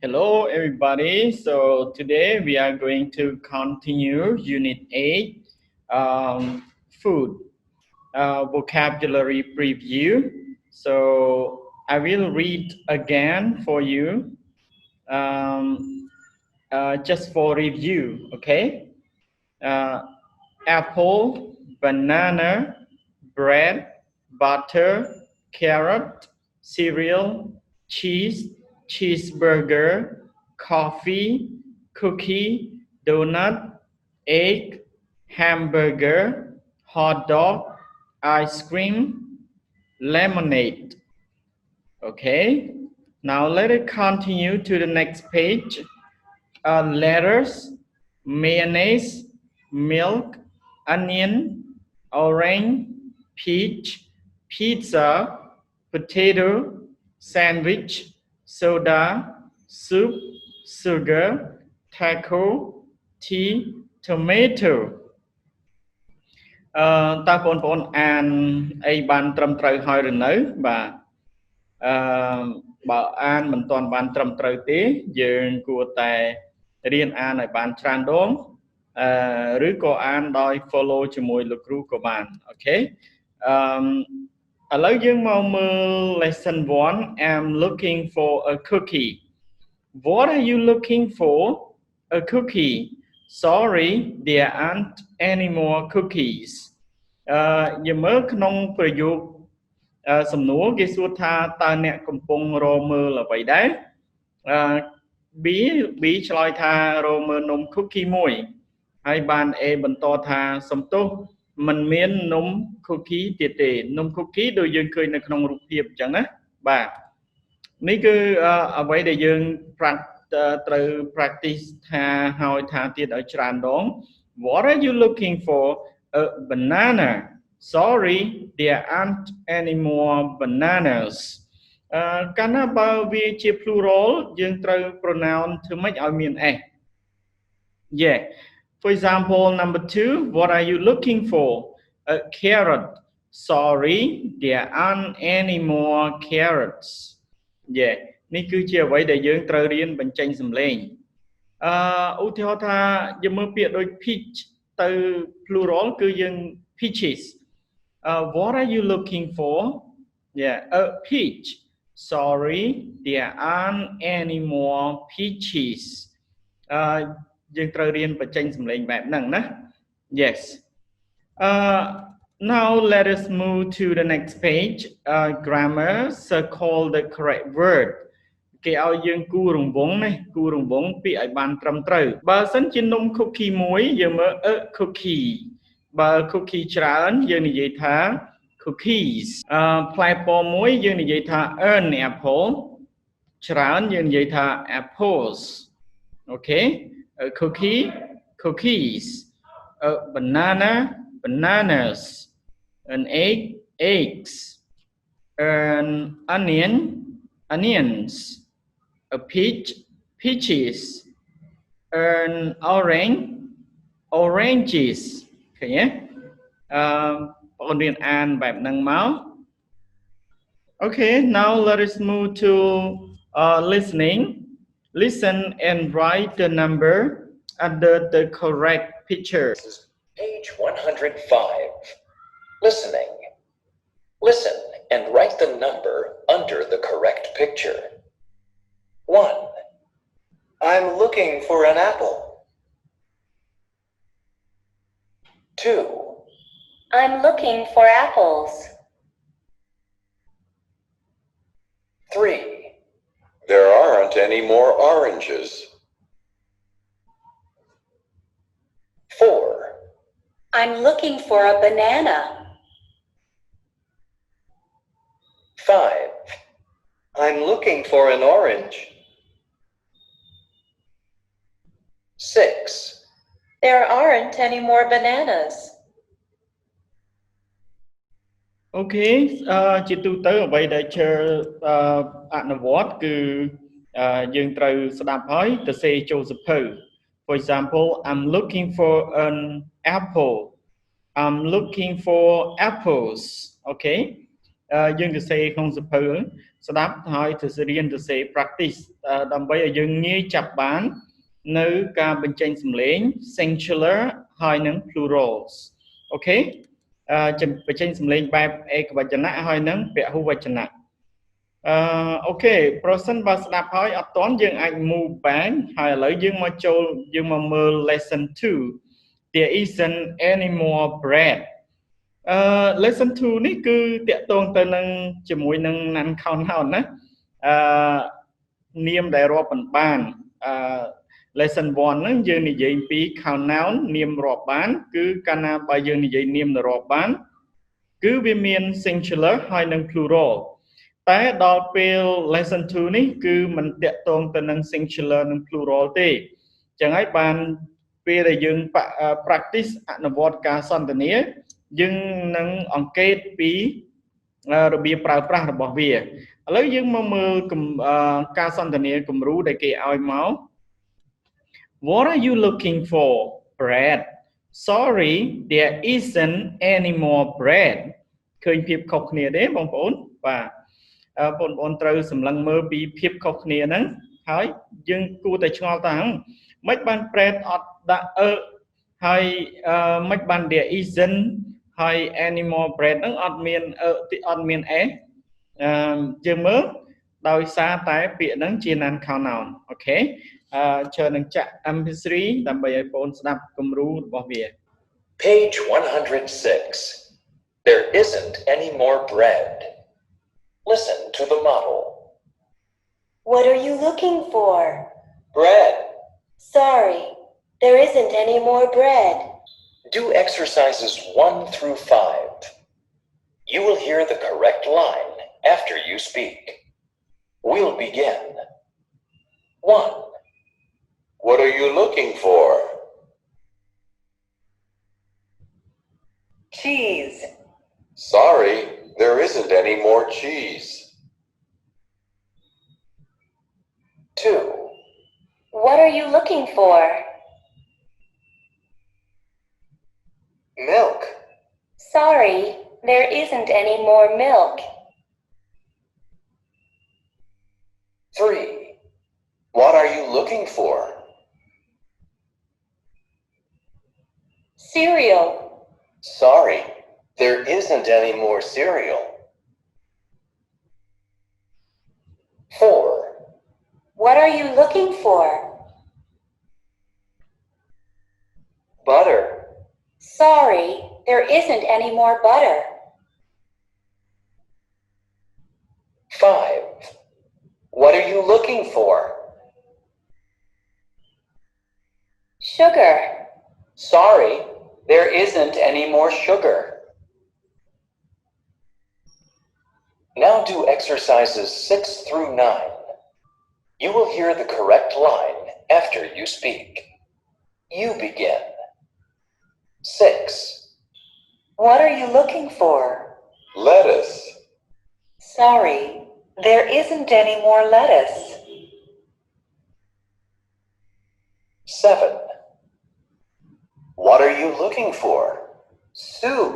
Hello everybody. So today we are going to continue Unit 8, Food, Vocabulary Preview. So I will read again for you just for review, okay? Apple, banana, bread, butter, carrot, cereal, cheese, cheeseburger, coffee, cookie, donut, egg, hamburger, hot dog, ice cream, lemonade. Okay, now let it continue to the next page. Lettuce, mayonnaise, milk, onion, orange, peach, pizza, potato, sandwich, soda, soup, sugar, taco, tea, tomato. តើបងប្អូនអានអីបានត្រឹមត្រូវហើយឬនៅបាទបើអានមិនទាន់បានត្រឹមត្រូវទេយើងគួរតែរៀនអានឲ្យបានច្រើនដងឬក៏អានដោយ follow ជាមួយលោកគ្រូក៏បានអូខេឥឡូវយើងមកមើល lesson 1 I'm looking for a cookie. What are you looking for? A cookie. Sorry, there aren't any more cookies. យើងមើលក្នុងប្រយោគសំណួរគេសួរថាតើអ្នកកំពុងរកមើលអ្វីដែរB ឆ្លើយថារកមើលនំ cookie មួយហើយបាន A បន្តថាសំទោសមិនមាននំ cookie ទៀតទេនំ cookie ដូចយើងឃើញនៅក្នុងរូបភាពអញ្ចឹងណាបាទនេះគឺអ្វីដែលយើងត្រូវ practice ថាហើយថាទៀតឲ្យច្រើនដង What are you looking for? A banana. Sorry, there aren't any more bananas. កាលណាបើវាជា plural យើងត្រូវ pronoun ធ្វើម៉េចឲ្យមាន s. Yeah. For example, number 2, what are you looking for? A carrot. Sorry, there aren't any more carrots. Yeah. នេះគឺជាអ្វីដែលយើងត្រូវរៀនបញ្ចេញសំឡេងឧទាហរណ៍ថាយើងមើលពាក្យដូច peach ទៅ plural គឺយើង peaches. What are you looking for? Yeah, a peach. Sorry, there aren't any more peaches. យើងត្រូវរៀនបញ្ចេញសំឡេងបែបហ្នឹងណា Yes. Now let us move to the next page. Grammar, circle the correct word. គេឲ្យយើងគូរង្វង់ណាគូរង្វង់ពាក្យឲ្យបានត្រឹមត្រូវបើសិនជានំ cookie មួយយើងមើល a cookie បើ cookie ច្រើនយើងនិយាយថា cookies ផ្លែពណ៌មួយយើងនិយាយថា an apple ច្រើនយើងនិយាយថា apples អូខេ a cookie cookies a banana bananas an egg eggs an onion onions a peach peaches an orange oranges ឃើញទេបងរៀនអានបែបហ្នឹងមក Okay, now let us move to listening. Listen and write the number under the correct picture. Page 105. Listening. Listen and write the number under the correct picture. 1. I'm looking for an apple. 2. I'm looking for apples. 3. There aren't any more oranges. 4. I'm looking for a banana. 5. I'm looking for an orange. 6. There aren't any more bananas. Okay ជាទូទៅអ្វីដែលជើអនុវត្តគឺយើងត្រូវស្ដាប់ហើយទៅសេចូលសភៅ For example, I'm looking for an apple. I'm looking for apples. Okay យើងទៅសេក្នុងសភៅស្ដាប់ហើយទៅរៀនទៅសេ practice ដើម្បីឲ្យយើងងាយចាប់បាននៅការបញ្ចេញសំឡេង singular ហើយនឹង plurals អូខេបញ្ចេញសំឡេងបែបឯកវចនៈហើយនឹងពហុវចនៈអូខេប្រសិនបើស្ដាប់ហើយអត់ទាន់យើងអាច move back ហើយឥឡូវយើងមកមើល lesson 2 there isn't any more bread lesson 2 នេះគឺតាក់ទងទៅនឹងជាមួយនឹង non count noun ណានាមដែលរាប់មិនបានlesson 1 ហ្នឹងយើងនិយាយពី count noun នាមរាប់បានគឺកាលណាបើយើងនិយាយនាមរាប់បានគឺវាមាន singular ហើយនឹង plural តែដល់ពេល lesson 2 នេះគឺមិនតាក់ទងទៅនឹង singular និង plural ទេចឹងហើយបានពេលដែលយើង practice អនុវត្តការសន្ទនាយើងនឹងអង្កេតពីរបៀបប្រើប្រាស់របស់វាឥឡូវយើងមកមើលការសន្ទនាគំរូដែលគេឲ្យមក What are you looking for? Bread. Sorry, there isn't any more bread. ឃើញភាពខុសគ្នាទេបងប្អូនបាទបងប្អូនត្រូវសម្លឹងមើលពីភាពខុសគ្នាហ្នឹងហើយយើងគួរតែឆ្ងល់ថាមិនបាន bread អត់ដាក់ហើយមិនបាន there isn't ហើយ any more bread ហ្នឹងអត់មាន s យើងមើលដោយសារតែពាក្យហ្នឹងជា non count noun អូខេច្រើននឹងចាក់ MP3 ដើម្បីឲ្យបងស្ដាប់គំរូរបស់វា Page 106. There isn't any more bread. Listen to the model. What are you looking for? Bread. Sorry, there isn't any more bread. Do exercises 1 through 5. You will hear the correct line after you speak. We'll begin. 1. What are you looking for? Cheese. Sorry, there isn't any more cheese. 2. What are you looking for? Milk. Sorry, there isn't any more milk. 3. What are you looking for? Cereal. Sorry, there isn't any more cereal. 4. What are you looking for? Butter. Sorry, there isn't any more butter. 5. What are you looking for? Sugar. Sorry, there isn't any more sugar. Now do exercises 6 through 9. You will hear the correct line after you speak. You begin. 6. What are you looking for? Lettuce. Sorry, there isn't any more lettuce. 7. What are you looking for? Soup.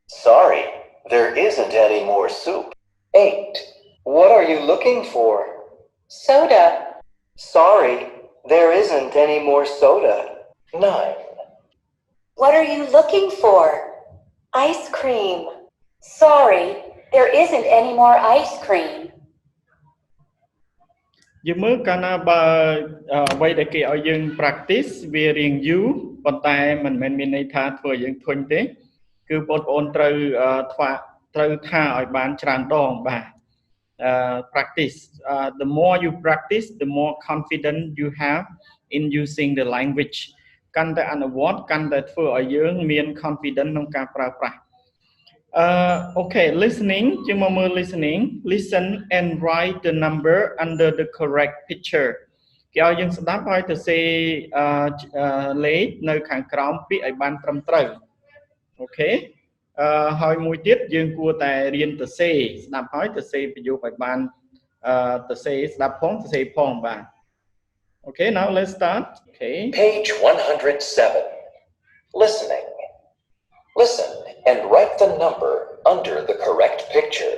Sorry, there isn't any more soup. 8. What are you looking for? Soda. Sorry, there isn't any more soda. 9. What are you looking for? Ice cream. Sorry, there isn't any more ice cream. យើងមើលកាលណាបើអ្វីដែលគេឲ្យយើង practice វារៀងយូរប៉ុន្តែមិនមែនមានន័យថាធ្វើឲ្យយើងធុញទេគឺបងប្អូនត្រូវថាឲ្យបានច្រើនដងបាទ practice the more you practice the more confident you have in using the language កាន់តែអនុវត្តកាន់តែធ្វើឲ្យយើងមាន confident ក្នុងការប្រើប្រាស់okay listening យើងមកមើល listening listen and write the number under the correct picture គេឲ្យយើងស្ដាប់ហើយទៅសេលេខនៅខាងក្រោមពាក្យឲ្យបានត្រឹមត្រូវអូខេហើយមួយទៀតយើងគួរតែរៀនទៅសេស្ដាប់ហើយទៅសេប្រយោគឲ្យបានទៅសេស្ដាប់ផងទៅសេផងបាទ Okay, now let's start. Okay. Page 107. Listening. Listen and write the number under the correct picture.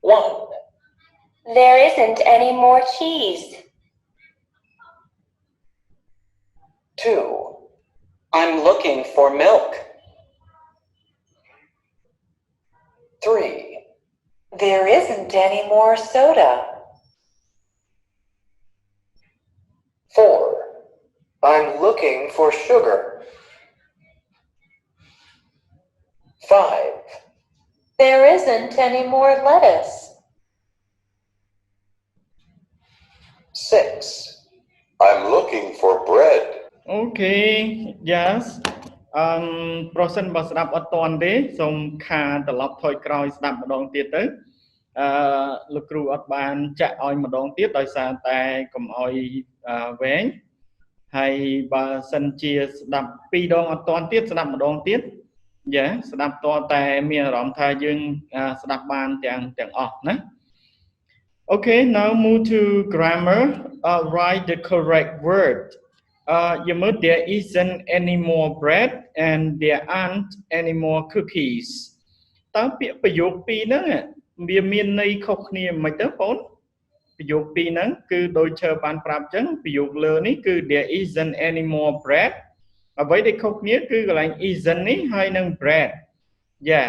1, There isn't any more cheese. 2, I'm looking for milk. 3, There isn't any more soda. 4, I'm looking for sugar. 5, There isn't any more lettuce. 6, I'm looking for bread. Okay, yes. ប្រសិនបើស្ដាប់អត់ទាន់ទេសូមខាត្រឡប់ថយក្រោយស្ដាប់ម្ដងទៀតទៅលោកគ្រូអត់បានចាក់ឲ្យម្ដងទៀតដោយសារតែកុំឲ្យវែងហើយបើសិនជាស្ដាប់2ដងអត់ទាន់ទៀតស្ដាប់ម្ដងទៀតយ៉ាស្ដាប់តតែមានអារម្មណ៍ថាយើងស្ដាប់បានទាំងអស់ណា Okay, now move to grammar. Write the correct word. There isn't any more bread and there aren't any more cookies. តើពាក្យប្រយោគពីរហ្នឹងវាមានន័យខុសគ្នាមិនទៅបងប្រយោគពីរហ្នឹងគឺដូចឈើបានប្រាប់ចឹងប្រយោគលើនេះគឺ there isn't any more bread អ្វីដែលខុសគ្នាគឺកន្លែង isn't នេះហើយនឹង bread យ៉ា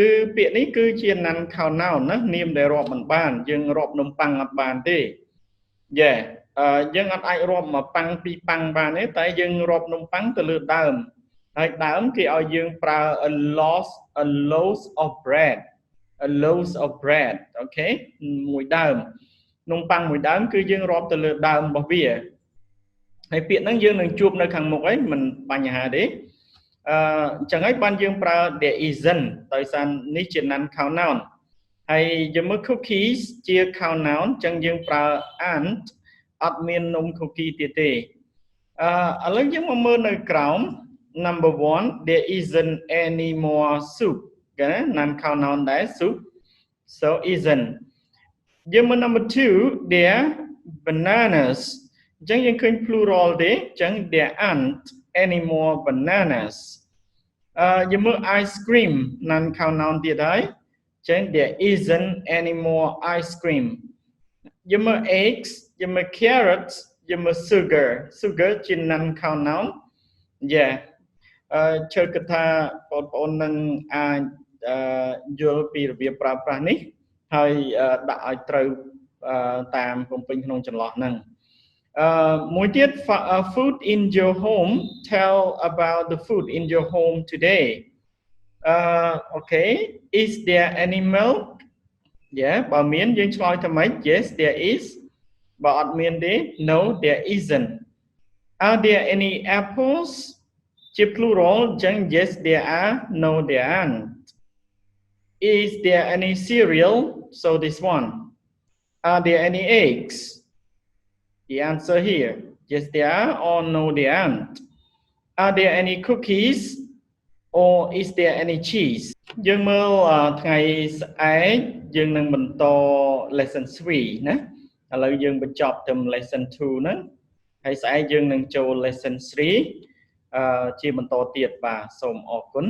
គឺពាក្យនេះគឺជា non count noun ណានាមដែលរាប់មិនបានយើងរាប់នំប៉័ងអត់បានទេយ៉ាយើងអត់អាចរាប់មកប៉ាំងពីរប៉ាំងបានទេតែយើងរាប់នំប៉័ងទៅលើដើមហើយដើមគេឲ្យយើងប្រើ a loaf of bread a loaf of bread អូខេមួយដើមនំប៉័ងមួយដើមគឺយើងរាប់ទៅលើដើមរបស់វាហើយពាក្យហ្នឹងយើងនឹងជួបនៅខាងមុខហ្នឹងមិនបញ្ហាទេអញ្ចឹងហើយបានយើងប្រើ there isn't ដោយសារនេះជា non count noun ហើយយើងមើល cookies ជា count noun អញ្ចឹងយើងប្រើ aren't អត់មាននំ cookie ទៀតទេឥឡូវយើងមកមើលនៅក្រោម number 1 there isn't any more soup គេ non count noun ដែរ soup so isn't យើងមើល number 2 there bananas អញ្ចឹងយើងឃើញ plural ទេអញ្ចឹង there aren't any more bananas យើងមើល ice cream non count noun ទៀតហើយអញ្ចឹង there isn't any more ice cream យើងមើល eggs យើងមើល carrots យើងមើល sugar ជា non count noun យ៉ាជឿគិតថាបងប្អូននឹងអាចយល់ពីរបៀបប្រើប្រាស់នេះហើយដាក់ឲ្យត្រូវតាមបំពេញក្នុងចន្លោះហ្នឹងមួយទៀត food in your home tell about the food in your home today okay is there any milk បើមានយើងឆ្លើយថាម៉េច yes there is បើអត់មានទេ no there isn't are there any apples ជា plural អញ្ចឹង yes there are no there aren't is there any cereal so this one are there any eggs the answer here yes there are or no there aren't are there any cookies or is there any cheese យើងមើលថ្ងៃស្អែកយើងនឹងបន្ត lesson 3ណាឥឡូវយើងបញ្ចប់ត្រឹម lesson 2 ហ្នឹងហើយស្អែកយើងនឹងចូល lesson 3ជាបន្តទៀតបាទសូមអរគុណ